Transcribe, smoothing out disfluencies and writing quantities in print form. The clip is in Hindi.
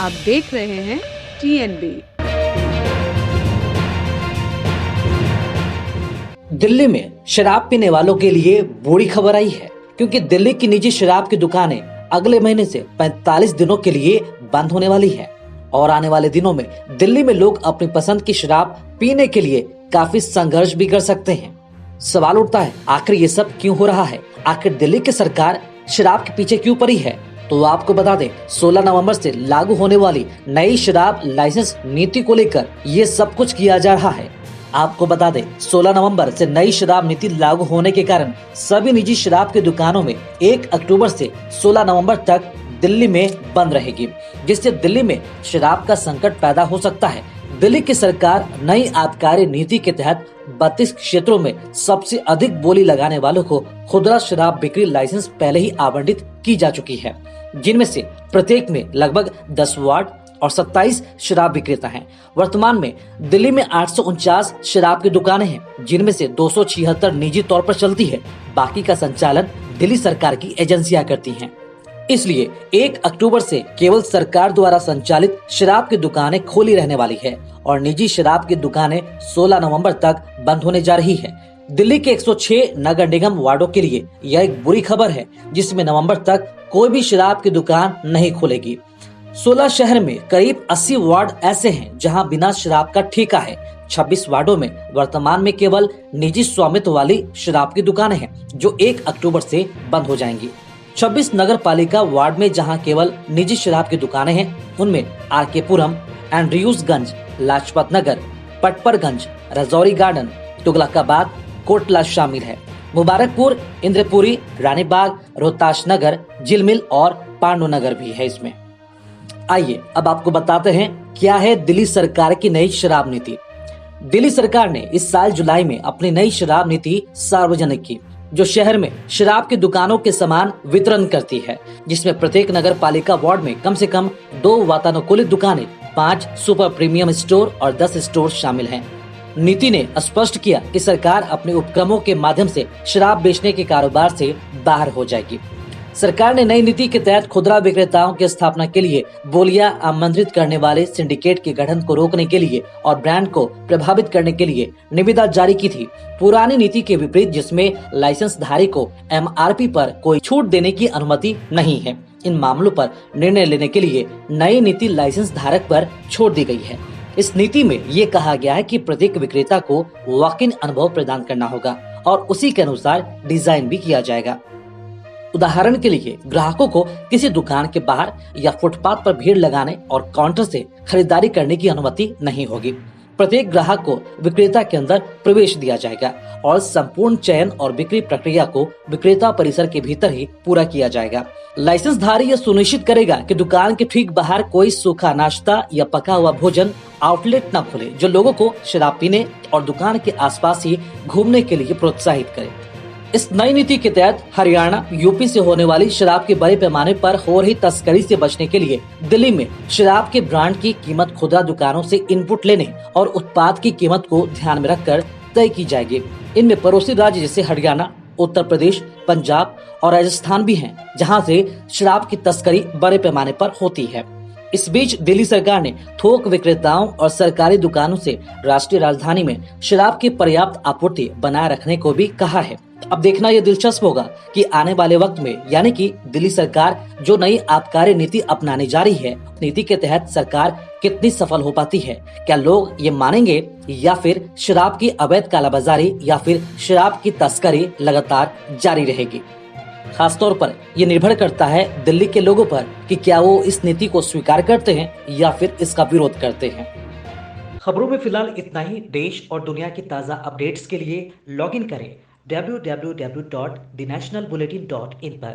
आप देख रहे हैं TNB। दिल्ली में शराब पीने वालों के लिए बुरी खबर आई है, क्योंकि दिल्ली की निजी शराब की दुकानें अगले महीने से 45 दिनों के लिए बंद होने वाली है और आने वाले दिनों में दिल्ली में लोग अपनी पसंद की शराब पीने के लिए काफी संघर्ष भी कर सकते हैं। सवाल उठता है, आखिर ये सब क्यों हो रहा है? आखिर दिल्ली की सरकार शराब के पीछे क्यों पड़ी है? तो आपको बता दें, 16 नवंबर से लागू होने वाली नई शराब लाइसेंस नीति को लेकर ये सब कुछ किया जा रहा है। आपको बता दें, 16 नवंबर से नई शराब नीति लागू होने के कारण सभी निजी शराब की दुकानों में 1 अक्टूबर से 16 नवंबर तक दिल्ली में बंद रहेगी, जिससे दिल्ली में शराब का संकट पैदा हो सकता है। दिल्ली की सरकार नई आबकारी नीति के तहत 32 क्षेत्रों में सबसे अधिक बोली लगाने वालों को खुदरा शराब बिक्री लाइसेंस पहले ही आवंटित की जा चुकी है, जिनमें से प्रत्येक में लगभग 10 वार्ड और 27 शराब विक्रेता हैं। वर्तमान में दिल्ली में 849 शराब की दुकानें हैं, जिनमें से 276 निजी तौर पर चलती है। बाकी का संचालन दिल्ली सरकार की एजेंसियां करती हैं। इसलिए 1 अक्टूबर से केवल सरकार द्वारा संचालित शराब की दुकानें खोली रहने वाली है और निजी शराब की दुकानें 16 नवंबर तक बंद होने जा रही है। दिल्ली के 106 नगर निगम वार्डों के लिए यह एक बुरी खबर है, जिसमें नवंबर तक कोई भी शराब की दुकान नहीं खुलेगी। 16 शहर में करीब 80 वार्ड ऐसे हैं जहां बिना शराब का ठेका है। 26 वार्डों में वर्तमान में केवल निजी स्वामित्व वाली शराब की दुकानें हैं, जो 1 अक्टूबर से बंद हो जाएंगी। 26 नगर पालिका वार्ड में जहां केवल निजी शराब की दुकानें हैं, उनमें आरकेपुरम, एंड्रयूसगंज, लाजपत नगर, पटपरगंज, रजौरी गार्डन, तुगलकाबाद, कोटला शामिल है। मुबारकपुर, इंद्रपुरी, रानीबाग, रोहतास नगर, झिलमिल और पांडु नगर भी है इसमें। आइए अब आपको बताते हैं क्या है दिल्ली सरकार की नई शराब नीति। दिल्ली सरकार ने इस साल जुलाई में अपनी नई शराब नीति सार्वजनिक की, जो शहर में शराब की दुकानों के समान वितरण करती है, जिसमें प्रत्येक नगर पालिका वार्ड में कम से कम 2 वातानुकूलित दुकानें, 5 सुपर प्रीमियम स्टोर और 10 स्टोर शामिल हैं। नीति ने स्पष्ट किया कि सरकार अपने उपक्रमों के माध्यम से शराब बेचने के कारोबार से बाहर हो जाएगी। सरकार ने नई नीति के तहत खुदरा विक्रेताओं की स्थापना के लिए बोलियां आमंत्रित करने वाले सिंडिकेट के गठन को रोकने के लिए और ब्रांड को प्रभावित करने के लिए निविदा जारी की थी। पुरानी नीति के विपरीत, जिसमें लाइसेंस धारी को MRP पर कोई छूट देने की अनुमति नहीं है, इन मामलों पर निर्णय लेने के लिए नई नीति लाइसेंस धारक पर छोड़ दी गई है। इस नीति में ये कहा गया है कि प्रत्येक विक्रेता को वॉक इन अनुभव प्रदान करना होगा और उसी के अनुसार डिजाइन भी किया जाएगा। उदाहरण के लिए, ग्राहकों को किसी दुकान के बाहर या फुटपाथ पर भीड़ लगाने और काउंटर से खरीदारी करने की अनुमति नहीं होगी। प्रत्येक ग्राहक को विक्रेता के अंदर प्रवेश दिया जाएगा और संपूर्ण चयन और बिक्री प्रक्रिया को विक्रेता परिसर के भीतर ही पूरा किया जाएगा। लाइसेंस धारी यह सुनिश्चित करेगा कि दुकान के ठीक बाहर कोई सूखा नाश्ता या पका हुआ भोजन आउटलेट न खुले, जो लोगों को शराब पीने और दुकान के आसपास ही घूमने के लिए प्रोत्साहित करे। इस नई नीति के तहत हरियाणा, यूपी से होने वाली शराब की बड़े पैमाने पर हो रही तस्करी से बचने के लिए दिल्ली में शराब के ब्रांड की कीमत खुदरा दुकानों से इनपुट लेने और उत्पाद की कीमत को ध्यान में रखकर तय की जाएगी। इनमें पड़ोसी राज्य जैसे हरियाणा, उत्तर प्रदेश, पंजाब और राजस्थान भी हैं, जहां से शराब की तस्करी बड़े पैमाने पर होती है। इस बीच दिल्ली सरकार ने थोक विक्रेताओं और सरकारी दुकानों से राष्ट्रीय राजधानी में शराब की पर्याप्त आपूर्ति बनाए रखने को भी कहा है। अब देखना यह दिलचस्प होगा कि आने वाले वक्त में, यानी कि दिल्ली सरकार जो नई आबकारी नीति अपनाने जा रही है, नीति के तहत सरकार कितनी सफल हो पाती है। क्या लोग ये मानेंगे या फिर शराब की अवैध कालाबाजारी या फिर शराब की तस्करी लगातार जारी रहेगी? खासतौर पर ये निर्भर करता है दिल्ली के लोगों पर कि क्या वो इस नीति को स्वीकार करते हैं या फिर इसका विरोध करते हैं। खबरों में फिलहाल इतना ही। देश और दुनिया की ताज़ा अपडेट्स के लिए लॉगिन करें www.thenationalbulletin.in पर।